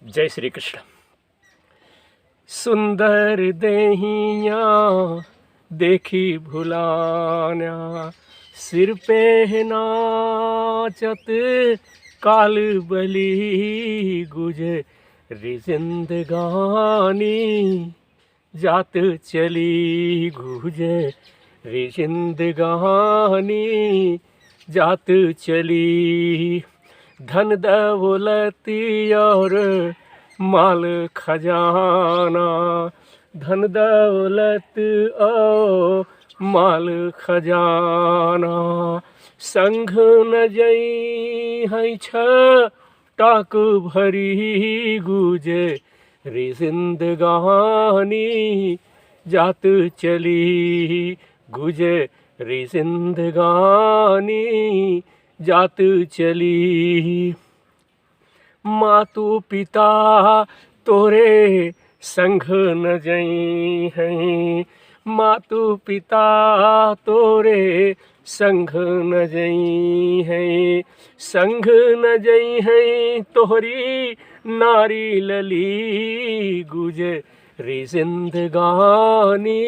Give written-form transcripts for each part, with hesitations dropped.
जय श्री कृष्ण। सुंदर देहिया देखी भुलाना, सिर पे नाचत काल बली, गुजरी जिंदगानी जात चली, गुजरी जिंदगानी जात चली। धन दौलती और माल खजाना, धन दौलत और माल खजाना, संग न जई है टाक भरी, गुजरी जिंदगानी जात चली, गुजरी जिंदगानी जात चली। मातु पिता तोरे संग न जई हैं, मातु पिता तोरे संग न जई हैं, संग न जई हैं तोहरी नारी लली, गुजरी जिंदगानी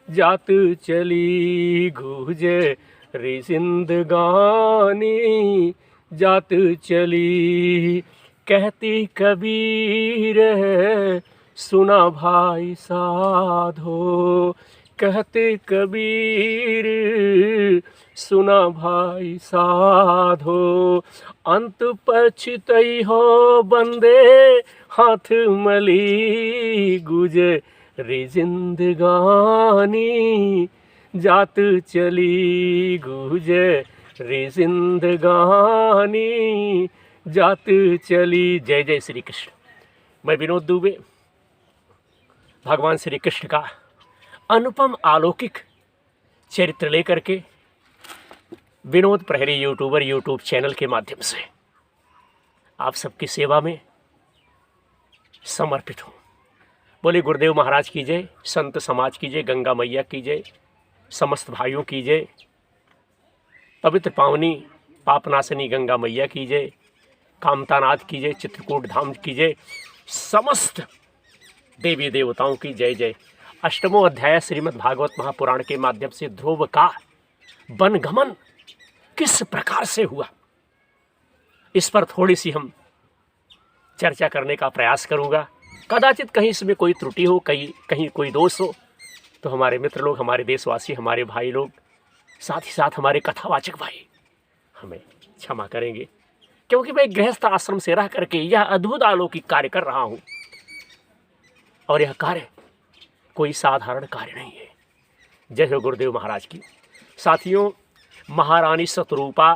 जात चली, गुजरी जिंदगानी जात चली। कहती कबीर है सुना भाई साधो, कहते कबीर सुना भाई साधो, अंत पछतई हो बंदे हाथ मली, गुजरी जिंदगानी जात चली, गुजरी जिंदगानी जात चली। जय जय श्री कृष्ण। मैं विनोद दुबे भगवान श्री कृष्ण का अनुपम अलौकिक चरित्र लेकर के विनोद प्रहरी यूट्यूब चैनल के माध्यम से आप सबकी सेवा में समर्पित हूँ। बोले गुरुदेव महाराज की जय, संत समाज की जय, गंगा मैया की जय, समस्त भाइयों की जय, पवित्र पावनी पापनाशनी गंगा मैया की जय, कामतानाथ की जय, चित्रकूट धाम की जय, समस्त देवी देवताओं की जय जय। अष्टमों अध्याय श्रीमद् भागवत महापुराण के माध्यम से ध्रुव का वनगमन किस प्रकार से हुआ, इस पर थोड़ी सी हम चर्चा करने का प्रयास करूंगा। कदाचित कहीं इसमें कोई त्रुटि हो, कहीं कोई दोष हो, तो हमारे मित्र लोग, हमारे देशवासी, हमारे भाई लोग, साथ ही साथ हमारे कथावाचक भाई हमें क्षमा करेंगे, क्योंकि मैं गृहस्थ आश्रम से रह करके यह अद्भुत अलौकिक कार्य कर रहा हूं, और यह कार्य कोई साधारण कार्य नहीं है। जय हो गुरुदेव महाराज की। साथियों, महारानी शतरूपा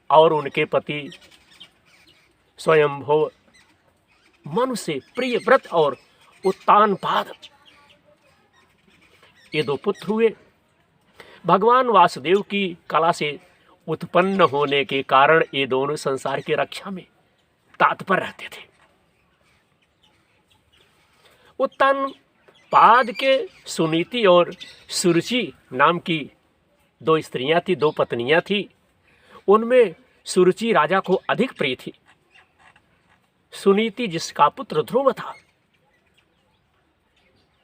और उनके पति स्वयंभव मनु से प्रिय व्रत और उत्तानपाद, ये दो पुत्र हुए। भगवान वासुदेव की कला से उत्पन्न होने के कारण ये दोनों संसार की रक्षा में तत्पर रहते थे। उत्तानपाद के सुनीति और सुरुचि नाम की दो स्त्रियां थी, दो पत्नियां थी। उनमें सुरुचि राजा को अधिक प्रिय थी। सुनीति जिसका पुत्र ध्रुव था,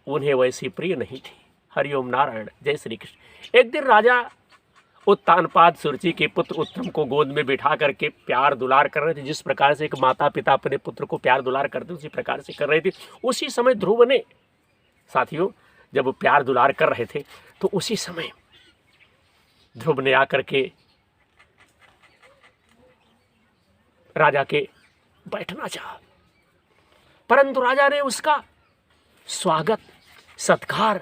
उन्हें वैसी प्रिय नहीं थी। हरिओम नारायण। जय श्री कृष्ण। एक दिन राजा उत्तानपाद सुरुचि के पुत्र उत्तम को गोद में बिठा करके प्यार दुलार कर रहे थे। जिस प्रकार से एक माता पिता अपने पुत्र को प्यार दुलार करते उसी प्रकार से कर रहे थे। उसी समय ध्रुव ने, साथियों, जब वो प्यार दुलार कर रहे थे तो उसी समय ध्रुव ने आकर के राजा के बैठना चाहा, परंतु राजा ने उसका स्वागत सत्कार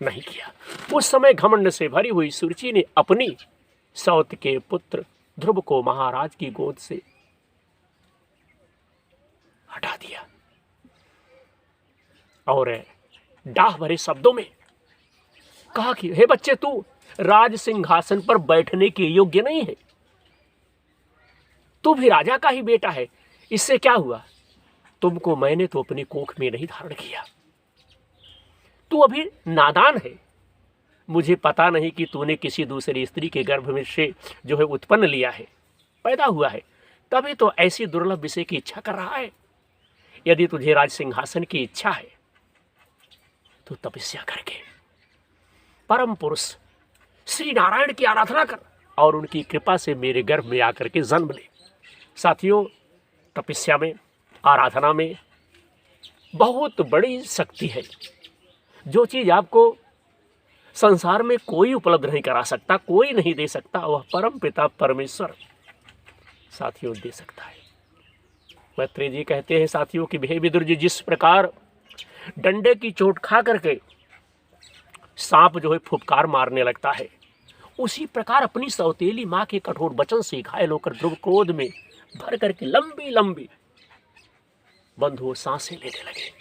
नहीं किया। उस समय घमंड से भरी हुई सुरुचि ने अपनी सौत के पुत्र ध्रुव को महाराज की गोद से हटा दिया और डाह भरे शब्दों में कहा कि हे बच्चे, तू राज सिंहासन पर बैठने के योग्य नहीं है। तू भी राजा का ही बेटा है। इससे क्या हुआ? तुमको मैंने तो अपनी कोख में नहीं धारण किया। तू अभी नादान है। मुझे पता नहीं कि तूने किसी दूसरी स्त्री के गर्भ में से जो है उत्पन्न लिया है, पैदा हुआ है, तभी तो ऐसी दुर्लभ विषय की इच्छा कर रहा है। यदि तुझे राज सिंहासन की इच्छा है तो तपस्या करके परम पुरुष श्री नारायण की आराधना कर और उनकी कृपा से मेरे गर्भ में आकर के जन्म ले। साथियों, तपस्या में, आराधना में बहुत बड़ी शक्ति है। जो चीज़ आपको संसार में कोई उपलब्ध नहीं करा सकता, कोई नहीं दे सकता, वह परम पिता परमेश्वर साथियों दे सकता है। मैत्रेय जी कहते हैं साथियों कि हे विदुर जी, जिस प्रकार डंडे की चोट खा करके सांप जो है फुफकार मारने लगता है, उसी प्रकार अपनी सौतेली माँ के कठोर वचन से घायल होकर ध्रुव क्रोध में भर करके लंबी लंबी बंधुओं सांसें लेने लगे।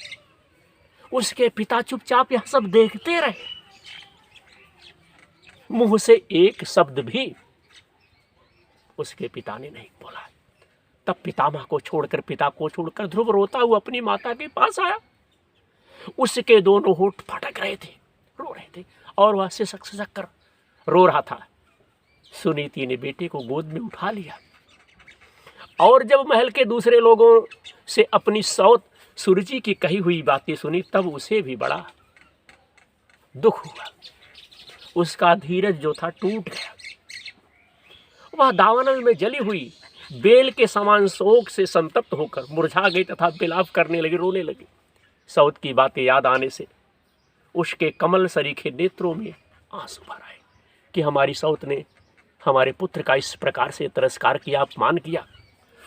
उसके पिता चुपचाप यह सब देखते रहे, मुंह से एक शब्द भी उसके पिता ने नहीं बोला। तब पितामह को छोड़कर, पिता को छोड़कर ध्रुव रोता हुआ अपनी माता के पास आया। उसके दोनों होठ फटक रहे थे, रो रहे थे और वह सिसक सिसक कर रो रहा था। सुनीति ने बेटे को गोद में उठा लिया और जब महल के दूसरे लोगों से अपनी सौत सुरुचि की कही हुई बातें सुनी, तब उसे भी बड़ा दुख हुआ। उसका धीरज जो था टूट गया। वह दावानल में जली हुई बेल के समान शोक से संतप्त होकर मुरझा गई तथा विलाप करने लगी, रोने लगी। सौत की बातें याद आने से उसके कमल सरीखे नेत्रों में आंसू भर आए कि हमारी सौत ने हमारे पुत्र का इस प्रकार से तिरस्कार किया, अपमान किया।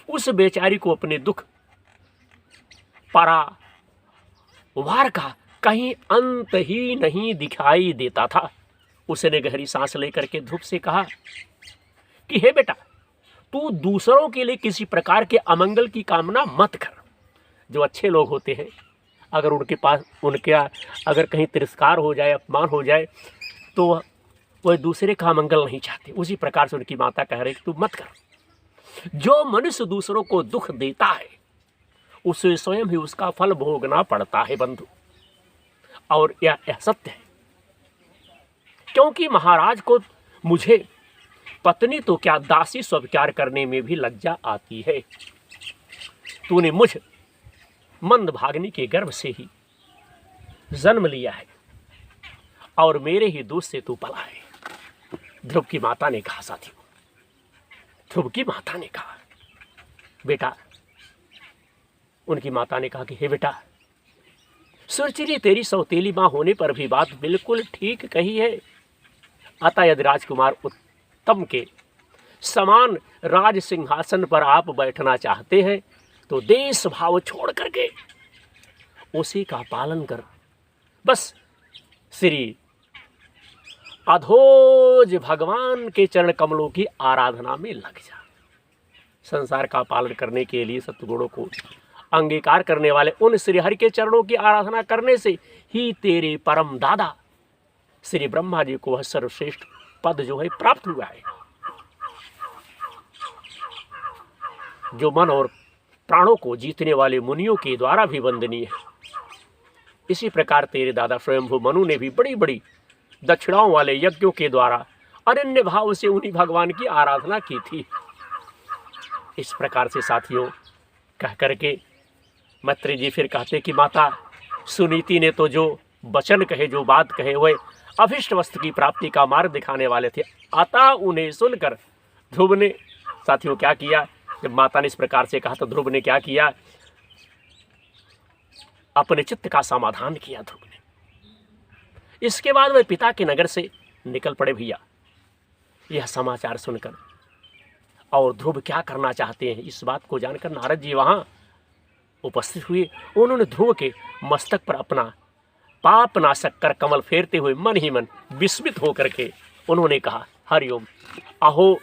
उस बेचारी को अपने दुख परावार का कहीं अंत ही नहीं दिखाई देता था। उसने गहरी सांस लेकर के ध्रुव से कहा कि हे बेटा, तू दूसरों के लिए किसी प्रकार के अमंगल की कामना मत कर। जो अच्छे लोग होते हैं, अगर अगर कहीं तिरस्कार हो जाए, अपमान हो जाए, तो वह दूसरे का अमंगल नहीं चाहते। उसी प्रकार से उनकी माता कह रही कि तू मत कर। जो मनुष्य दूसरों को दुख देता है, उसे स्वयं ही उसका फल भोगना पड़ता है बंधु। और यह सत्य है, क्योंकि महाराज को मुझे पत्नी तो क्या दासी स्वीकार करने में भी लज्जा आती है। तूने मुझ मंदभागिनी के गर्भ से ही जन्म लिया है और मेरे ही दूध से तू पला है। ध्रुव की माता ने कहा साथियों, ध्रुव की माता ने कहा बेटा, उनकी माता ने कहा कि हे बेटा, सुरचिरी तेरी सौतेली मां होने पर भी बात बिल्कुल ठीक कही है। अतः यदि राजकुमार उत्तम के समान राज सिंहासन पर आप बैठना चाहते हैं तो देश भाव छोड़ करके उसी का पालन कर। बस श्री अधोज भगवान के चरण कमलों की आराधना में लग जा। संसार का पालन करने के लिए सत्गुणों को अंगीकार करने वाले उन श्री हरि के चरणों की आराधना करने से ही तेरे परम दादा श्री ब्रह्मा जी को वह सर्वश्रेष्ठ पद जो है प्राप्त हुआ है, जो मन और प्राणों को जीतने वाले मुनियों के द्वारा भी वंदनीय है। इसी प्रकार तेरे दादा स्वयंभू मनु ने भी बड़ी बड़ी दक्षिणाओं वाले यज्ञों के द्वारा अनन्य भाव से उन्हीं भगवान की आराधना की थी। इस प्रकार से साथियों कह करके मैत्रेय जी फिर कहते कि माता, सुनीति ने तो जो वचन कहे, जो बात कहे, वह अभिष्ट वस्तु की प्राप्ति का मार्ग दिखाने वाले थे। अतः उन्हें सुनकर ध्रुव ने साथियों क्या किया, जब माता ने इस प्रकार से कहा तो ध्रुव ने क्या किया, अपने चित्त का समाधान किया ध्रुव ने। इसके बाद वह पिता के नगर से निकल पड़े भैया, यह समाचार सुनकर। और ध्रुव क्या करना चाहते हैं इस बात को जानकर नारद जी वहाँ उपस्थित हुए। उन्होंने ध्रुव के मस्तक पर अपना पाप नाशक कर कमल फेरते हुए मन ही मन विस्मित होकर के उन्होंने कहा, हरिओम। अहो,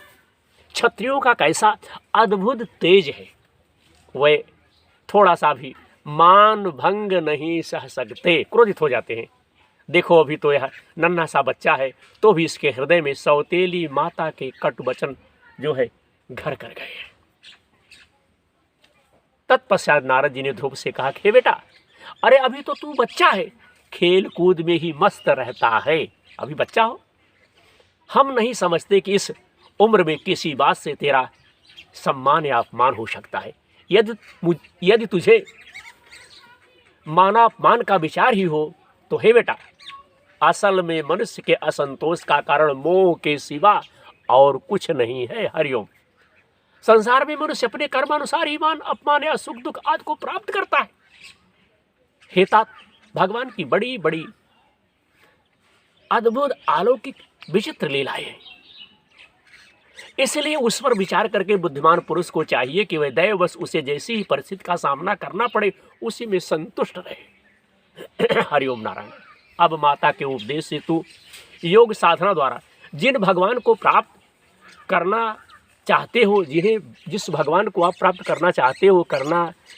क्षत्रियों का कैसा अद्भुत तेज है, वे थोड़ा सा भी मान भंग नहीं सह सकते, क्रोधित हो जाते हैं। देखो अभी तो यह नन्हा सा बच्चा है, तो भी इसके हृदय में सौतेली माता के कटु वचन जो है घर कर गए हैं। तत्पश्चात नारद जी ने ध्रुव से कहा, हे बेटा, अरे अभी तो तू बच्चा है, खेल कूद में ही मस्त रहता है, अभी बच्चा हो। हम नहीं समझते कि इस उम्र में किसी बात से तेरा सम्मान या अपमान हो सकता है। यदि तुझे मानापमान का विचार ही हो तो हे बेटा, असल में मनुष्य के असंतोष का कारण मोह के सिवा और कुछ नहीं है। हरिओम। संसार में मनुष्य अपने कर्मानुसार ही मान अपमान या सुख दुख आदि को प्राप्त करता है। हे तात, भगवान की बड़ी बड़ी अद्भुत अलौकिक विचित्र लीलाएं हैं। इसलिए उस पर विचार करके बुद्धिमान पुरुष को चाहिए कि वह दैववश उसे जैसी ही परिस्थिति का सामना करना पड़े उसी में संतुष्ट रहे। हरिओम नारायण। अब माता के उपदेश से तू योग साधना द्वारा जिन भगवान को प्राप्त करना चाहते हो, जिस भगवान को आप प्राप्त करना चाहते हो,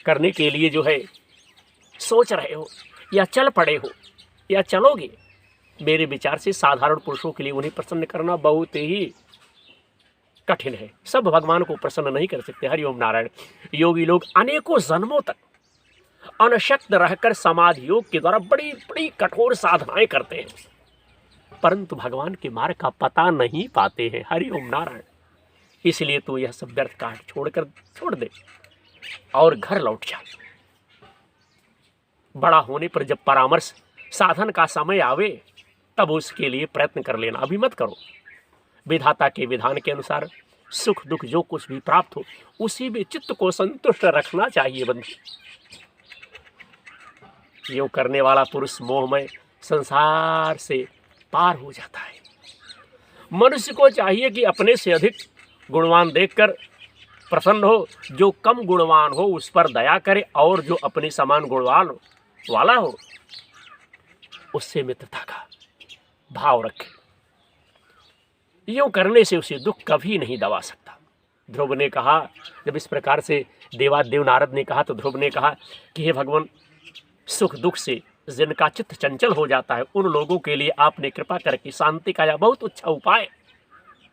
करने के लिए जो है सोच रहे हो या चल पड़े हो या चलोगे, मेरे विचार से साधारण पुरुषों के लिए उन्हें प्रसन्न करना बहुत ही कठिन है। सब भगवान को प्रसन्न नहीं कर सकते। हरिओम नारायण। योगी लोग अनेकों जन्मों तक अनशक्त रहकर समाधि योग के द्वारा बड़ी बड़ी कठोर साधनाएं करते हैं, परंतु भगवान के मार्ग का पता नहीं पाते हैं। हरिओम नारायण। इसलिए तू यह सब व्यर्थ काट छोड़ दे और घर लौट जा। बड़ा होने पर जब परामर्श साधन का समय आवे तब उसके लिए प्रयत्न कर लेना, अभी मत करो। विधाता के विधान के अनुसार सुख दुख जो कुछ भी प्राप्त हो उसी में चित्त को संतुष्ट रखना चाहिए बंधु। योग करने वाला पुरुष मोहमय संसार से पार हो जाता है। मनुष्य को चाहिए कि अपने से अधिक गुणवान देखकर प्रसन्न हो, जो कम गुणवान हो उस पर दया करे और जो अपने समान गुणवान वाला हो उससे मित्रता का भाव रखे। यूं करने से उसे दुख कभी नहीं दबा सकता। ध्रुव ने कहा, जब इस प्रकार से देवादेव नारद ने कहा तो ध्रुव ने कहा कि हे भगवान, सुख दुख से जिनका चित्त चंचल हो जाता है उन लोगों के लिए आपने कृपा करके शांति का यह बहुत अच्छा उपाय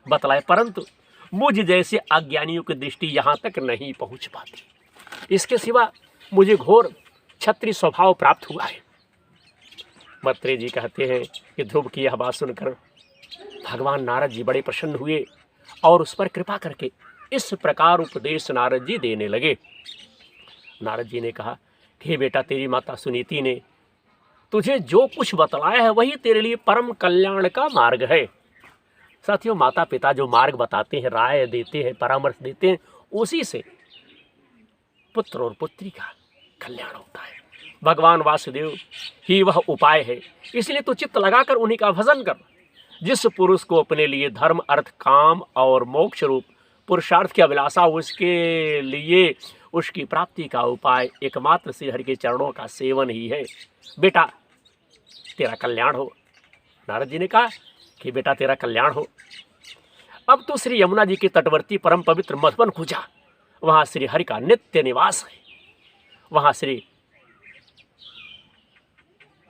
बतलाए, परंतु मुझ जैसे अज्ञानियों की दृष्टि यहाँ तक नहीं पहुँच पाती। इसके सिवा मुझे घोर क्षत्रिय स्वभाव प्राप्त हुआ है। मत्रे जी कहते हैं कि ध्रुव की यह बात सुनकर भगवान नारद जी बड़े प्रसन्न हुए और उस पर कृपा करके इस प्रकार उपदेश नारद जी देने लगे। नारद जी ने कहा, हे बेटा, तेरी माता सुनीति ने तुझे जो कुछ बतलाया है वही तेरे लिए परम कल्याण का मार्ग है। साथियों, माता पिता जो मार्ग बताते हैं, राय देते हैं, परामर्श देते हैं, उसी से पुत्र और पुत्री का कल्याण होता है। भगवान वासुदेव ही वह उपाय है। इसलिए तो चित्त लगाकर उन्हीं का भजन कर। जिस पुरुष को अपने लिए धर्म अर्थ काम और मोक्ष रूप पुरुषार्थ की अभिलाषा, उसके लिए उसकी प्राप्ति का उपाय एकमात्र श्री हरि के चरणों का सेवन ही है। बेटा, तेरा कल्याण हो। नारद जी ने कहा कि बेटा, तेरा कल्याण हो। अब तो श्री यमुना जी के तटवर्ती परम पवित्र मधुबन को जा। वहां श्री हरि का नित्य निवास है। वहां श्री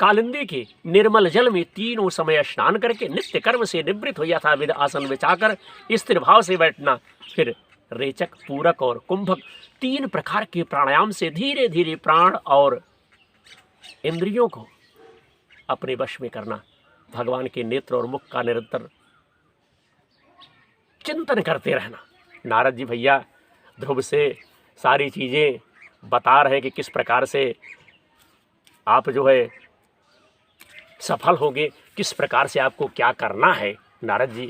कालिंदी के निर्मल जल में तीनों समय स्नान करके नित्य कर्म से निवृत्त हो यथाविध आसन बिछाकर स्थिर भाव से बैठना। फिर रेचक, पूरक और कुंभक 3 प्रकार के प्राणायाम से धीरे धीरे प्राण और इंद्रियों को अपने वश में करना। भगवान के नेत्र और मुख का निरंतर चिंतन करते रहना। नारद जी भैया ध्रुव से सारी चीज़ें बता रहे हैं कि किस प्रकार से आप जो है सफल होंगे, किस प्रकार से आपको क्या करना है। नारद जी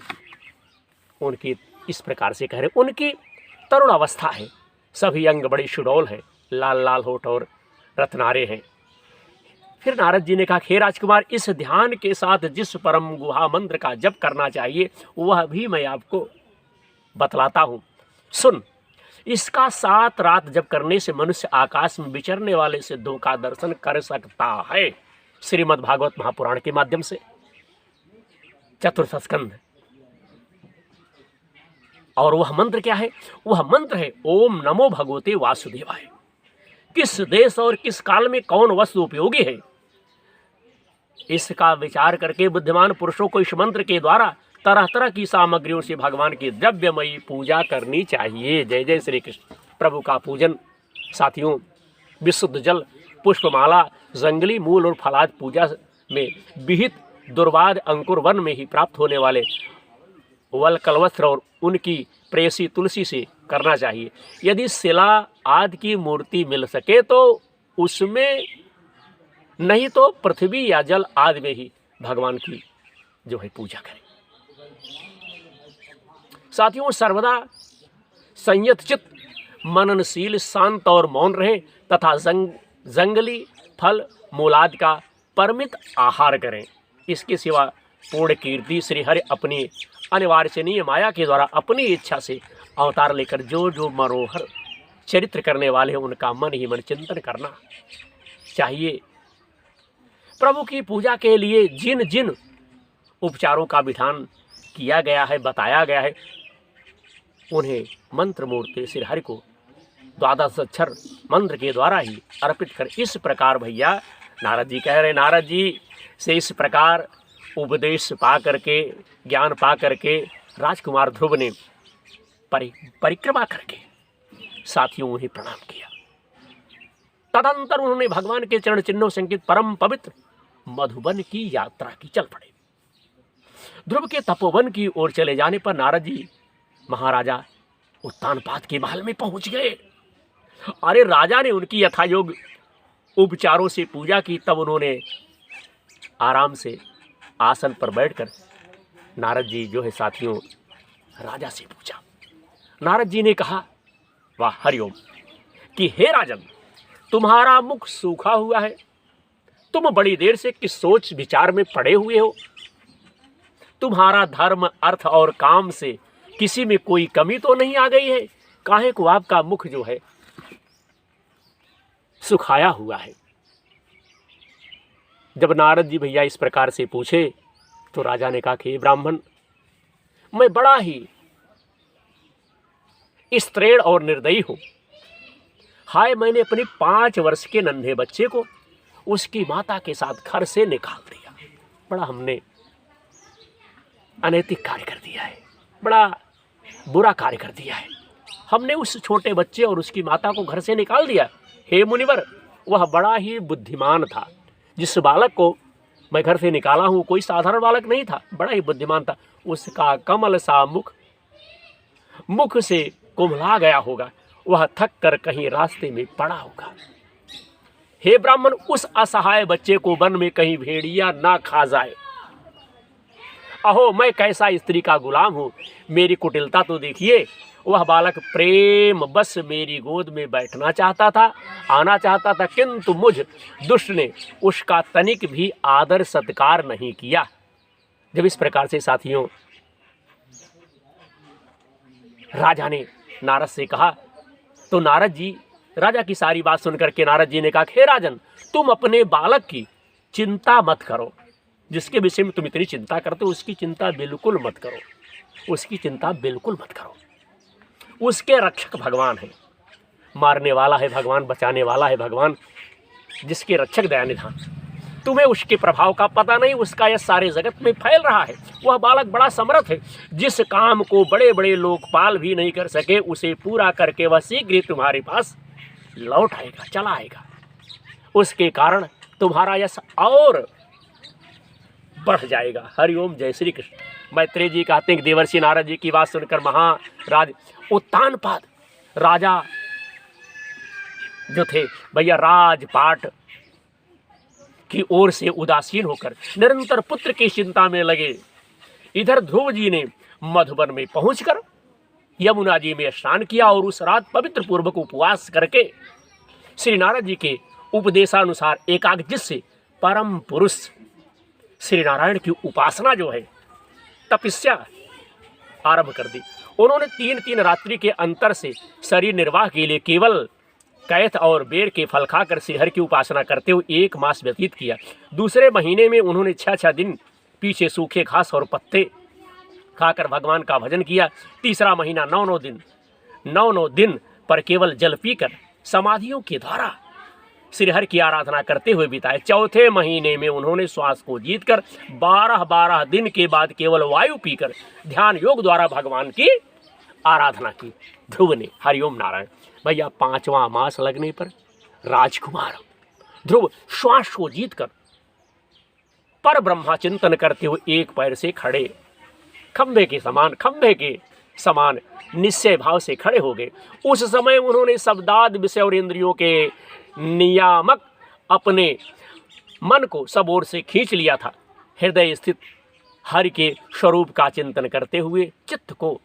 उनकी इस प्रकार से कह रहे, उनकी तरुण अवस्था है, सभी अंग बड़े सुडौल हैं, लाल लाल होठ और रत्नारे हैं। फिर नारद जी ने कहा, हे राजकुमार, इस ध्यान के साथ जिस परम गुहा मंत्र का जप करना चाहिए वह भी मैं आपको बतलाता हूँ, सुन। इसका 7 रात जप करने से मनुष्य आकाश में विचरने वाले सिद्धों का दर्शन कर सकता है। श्रीमद् भागवत महापुराण के माध्यम से 4th स्कंध। और वह मंत्र क्या है? वह मंत्र है ओम नमो भगवते वासुदेवाय। किस देश और किस काल में कौन वस्तु उपयोगी है, इसका विचार करके बुद्धिमान पुरुषों को इस मंत्र के द्वारा तरह तरह की सामग्रियों से भगवान की द्रव्यमयी पूजा करनी चाहिए। जय जय श्री कृष्ण। प्रभु का पूजन साथियों, विशुद्ध जल, पुष्पमाला, जंगली मूल और फलाद पूजा में विहित दुर्वाद अंकुर वन में ही प्राप्त होने वाले वल कलवस्त्र और उनकी प्रेयसी तुलसी से करना चाहिए। यदि शिला आदि की मूर्ति मिल सके तो उसमें नहीं तो पृथ्वी या जल आदि में ही भगवान की जो है पूजा करें। साथियों, सर्वदा संयत चित्त, मननशील, शांत और मौन रहे तथा जंगली फल मूलादि का परिमित आहार करें। इसके सिवा पूर्ण कीर्ति श्रीहरि अपनी अनिवार्यनीय माया के द्वारा अपनी इच्छा से अवतार लेकर जो जो मनोहर चरित्र करने वाले हैं उनका मन ही मन चिंतन करना चाहिए। प्रभु की पूजा के लिए जिन जिन उपचारों का विधान किया गया है, बताया गया है, उन्हें मंत्र मूर्ति श्रीहरि को द्वादश अक्षर मंत्र के द्वारा ही अर्पित कर इस प्रकार भैया नारद जी कह रहे, नारद जी से इस प्रकार उपदेश पा करके, ज्ञान पा करके राजकुमार ध्रुव ने परिक्रमा करके साथियों उन्हें प्रणाम किया। तदंतर उन्होंने भगवान के चरण चिन्हों संकित परम पवित्र मधुबन की यात्रा की, चल पड़े। ध्रुव के तपोवन की ओर चले जाने पर नारद जी महाराजा उत्तानपाद के महल में पहुंच गए। अरे राजा ने उनकी यथायोग उपचारों से पूजा की, तब उन्होंने आराम से आसन पर बैठकर नारद जी जो है साथियों राजा से पूछा। नारद जी ने कहा, वाह हरिओम, कि हे राजन, तुम्हारा मुख सूखा हुआ है, तुम बड़ी देर से किस सोच विचार में पड़े हुए हो। तुम्हारा धर्म, अर्थ और काम से किसी में कोई कमी तो नहीं आ गई है, काहे को आपका मुख जो है सुखाया हुआ है। जब नारद जी भैया इस प्रकार से पूछे तो राजा ने कहा कि ब्राह्मण, मैं बड़ा ही स्त्रीण और निर्दयी हूं। हाय, मैंने अपने 5 वर्ष के नन्हे बच्चे को उसकी माता के साथ घर से निकाल दिया। बड़ा हमने अनैतिक कार्य कर दिया है, बड़ा बुरा कार्य कर दिया है। हमने उस छोटे बच्चे और उसकी माता को घर से निकाल दिया। हे मुनिवर, वह बड़ा ही बुद्धिमान था। जिस बालक को मैं घर से निकाला हूँ कोई साधारण बालक नहीं था, बड़ा ही बुद्धिमान था। उसका कमल सा मुख से कुम्हला गया होगा, वह थक कर कहीं रास्ते में पड़ा होगा। हे ब्राह्मण, उस असहाय बच्चे को वन में कहीं भेड़िया ना खा जाए। अहो, मैं कैसा स्त्री का गुलाम हूँ, मेरी कुटिलता तो देखिए। वह बालक प्रेम बस मेरी गोद में बैठना चाहता था, आना चाहता था, किंतु मुझ दुष्ट ने उसका तनिक भी आदर सत्कार नहीं किया। जब इस प्रकार से साथियों राजा ने नारद से कहा तो नारद जी, राजा की सारी बात सुनकर के नारद जी ने कहा, हे राजन, तुम अपने बालक की चिंता मत करो। जिसके विषय में तुम इतनी चिंता करते हो उसकी चिंता बिल्कुल मत करो, उसकी चिंता बिल्कुल मत करो। उसके रक्षक भगवान है, मारने वाला है भगवान, बचाने वाला है भगवान, जिसके रक्षक दयानिधान। तुम्हें उसके प्रभाव का पता नहीं, उसका यह सारे जगत में फैल रहा है। वह बालक बड़ा समर्थ है, जिस काम को बड़े बड़े लोकपाल भी नहीं कर सके उसे पूरा करके वह शीघ्र ही तुम्हारे पास लौट आएगा, चला आएगा। उसके कारण तुम्हारा यश और बढ़ जाएगा। हरिओम, जय श्री कृष्ण। मैत्रेय जी कहते हैं कि देवर्षि नारद जी की बात सुनकर महाराज उत्तानपाद राजा जो थे भैया राजपाट की ओर से उदासीन होकर निरंतर पुत्र की चिंता में लगे। इधर ध्रुव जी ने मधुबन में पहुंचकर यमुना जी में स्नान किया और उस रात पवित्र पूर्वक उपवास करके श्री नारद जी के उपदेशानुसार एकाग्रचित्त से परम पुरुष श्री नारायण की उपासना जो है, तपस्या आरंभ कर दी। उन्होंने 3-3 रात्रि के अंतर से शरीर निर्वाह के लिए केवल कैथ और बेर के फल खाकर श्रीहरि की उपासना करते हुए 1 मास व्यतीत किया। दूसरे महीने में उन्होंने 6 दिन पीछे सूखे घास और पत्ते खाकर भगवान का भजन किया। तीसरा महीना 9 दिन पर केवल जल पीकर समाधियों के द्वारा श्रीहरि की आराधना करते हुए बिताए। चौथे महीने में उन्होंने श्वास को जीतकर 12 दिन के बाद केवल वायु पीकर ध्यान योग द्वारा भगवान की आराधना की। ध्रुव ने, हरिओम नारायण। भैया 5वां मास लगने पर राजकुमार ध्रुव श्वास को जीतकर पर ब्रह्मा चिंतन करते हुए एक पैर से खड़े खंभे के समान निश्चय भाव से खड़े हो गए। उस समय उन्होंने शब्दाद विषय और इंद्रियों के नियामक अपने मन को सब ओर से खींच लिया था। हृदय स्थित हरि के स्वरूप का चिंतन करते हुए चित्त को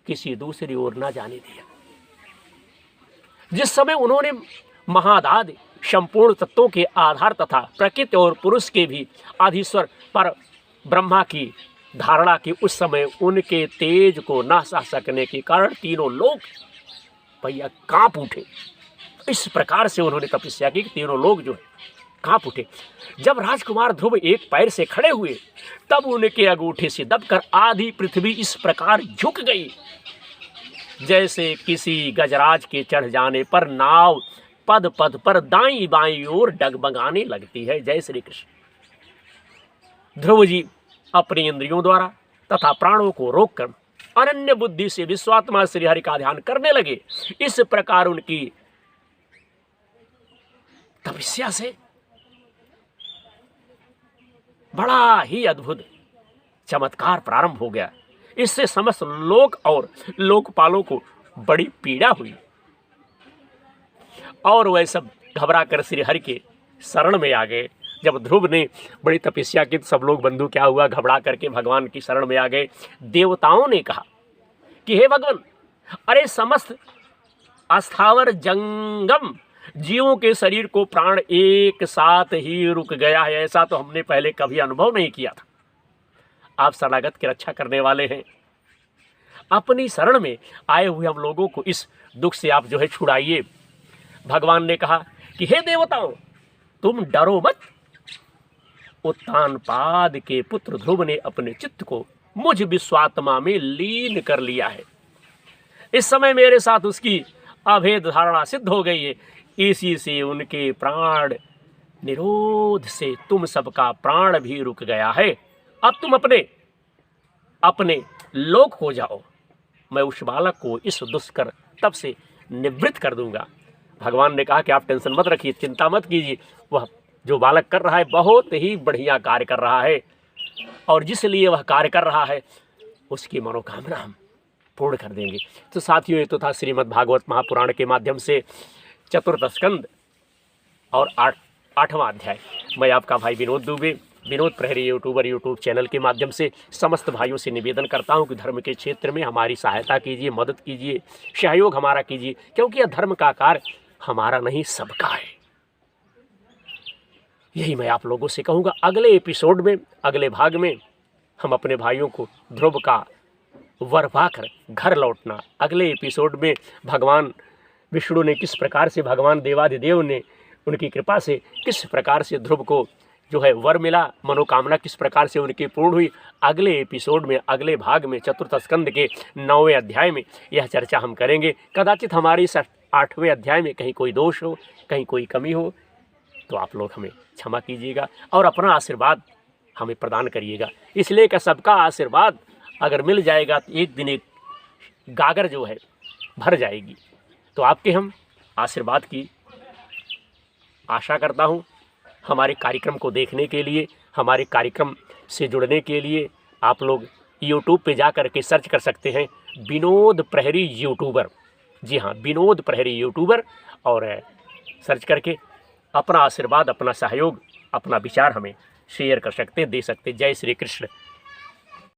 किसी दूसरी ओर न जाने दिया। जिस समय उन्होंने महादादि संपूर्ण तत्वों के आधार तथा प्रकृति और पुरुष के भी आधीश्वर पर ब्रह्मा की धारणा की, उस समय उनके तेज को न सह सकने के कारण तीनों लोग भैया कांप उठे। इस प्रकार से उन्होंने तपस्या की कि तीनों लोग जो है कांप उठे। जब राजकुमार ध्रुव एक पैर से खड़े हुए तब उनके अंगूठे से दबकर आधी पृथ्वी इस प्रकार झुक गई जैसे किसी गजराज के चढ़ जाने पर नाव पद पद पर दाईं बाईं ओर डगमगाने लगती है। जय श्री कृष्ण। ध्रुव जी अपनी इंद्रियों द्वारा तथा प्राणों को रोककर अनन्य बुद्धि से विश्वात्मा श्री हरि का ध्यान करने लगे। इस प्रकार उनकी तपस्या से बड़ा ही अद्भुत चमत्कार प्रारंभ हो गया। इससे समस्त लोक और लोकपालों को बड़ी पीड़ा हुई और वह सब घबरा कर श्री हरि के शरण में आ गए। जब ध्रुव ने बड़ी तपस्या की तो सब लोग बंधु क्या हुआ, घबरा करके भगवान की शरण में आ गए। देवताओं ने कहा कि हे भगवान, अरे समस्त अस्थावर जंगम जीवों के शरीर को प्राण एक साथ ही रुक गया है, ऐसा तो हमने पहले कभी अनुभव नहीं किया था। आप शरणागत की रक्षा करने वाले हैं, अपनी शरण में आए हुए हम लोगों को इस दुख से आप जो है छुड़ाइए। भगवान ने कहा कि हे देवताओं, तुम डरो मत। उत्तानपाद के पुत्र ध्रुव ने अपने चित्त को मुझ विश्वात्मा में लीन कर लिया है। इस समय मेरे साथ उसकी अभेद धारणा सिद्ध हो गई है। इसी से उनके प्राण निरोध से तुम सबका प्राण भी रुक गया है। अब तुम अपने लोक हो जाओ। मैं उस बालक को इस दुष्कर तप से निवृत्त कर दूंगा। भगवान ने कहा कि आप टेंशन मत रखिए, चिंता मत कीजिए। वह जो बालक कर रहा है बहुत ही बढ़िया कार्य कर रहा है और जिसलिए वह कार्य कर रहा है उसकी मनोकामना हम पूर्ण कर देंगे। तो साथियों, ये तो था श्रीमद् भागवत महापुराण के माध्यम से चतुर्थ स्कंद और 8वां अध्याय। मैं आपका भाई विनोद दुबे, विनोद प्रहरी यूट्यूब चैनल के माध्यम से समस्त भाइयों से निवेदन करता हूं कि धर्म के क्षेत्र में हमारी सहायता कीजिए, मदद कीजिए, सहयोग हमारा कीजिए, क्योंकि यह धर्म का कार्य हमारा नहीं सबका है। यही मैं आप लोगों से कहूँगा। अगले एपिसोड में, अगले भाग में हम अपने भाइयों को ध्रुव का वर पाकर घर लौटना, अगले एपिसोड में भगवान विष्णु ने किस प्रकार से, भगवान देवादिदेव ने उनकी कृपा से किस प्रकार से ध्रुव को जो है वर मिला, मनोकामना किस प्रकार से उनकी पूर्ण हुई, अगले एपिसोड में, अगले भाग में, चतुर्थ स्कंद के 9वें अध्याय में यह चर्चा हम करेंगे। कदाचित हमारी इस 8वें अध्याय में कहीं कोई दोष हो, कहीं कोई कमी हो, तो आप लोग हमें क्षमा कीजिएगा और अपना आशीर्वाद हमें प्रदान करिएगा। इसलिए कि सबका आशीर्वाद अगर मिल जाएगा तो एक दिन एक गागर जो है भर जाएगी। तो आपके हम आशीर्वाद की आशा करता हूँ। हमारे कार्यक्रम को देखने के लिए, हमारे कार्यक्रम से जुड़ने के लिए आप लोग यूट्यूब पे जा कर के सर्च कर सकते हैं विनोद प्रहरी यूट्यूबर। जी हाँ, विनोद प्रहरी यूट्यूबर, और सर्च करके अपना आशीर्वाद, अपना सहयोग, अपना विचार हमें शेयर कर सकते, दे सकते। जय श्री कृष्ण।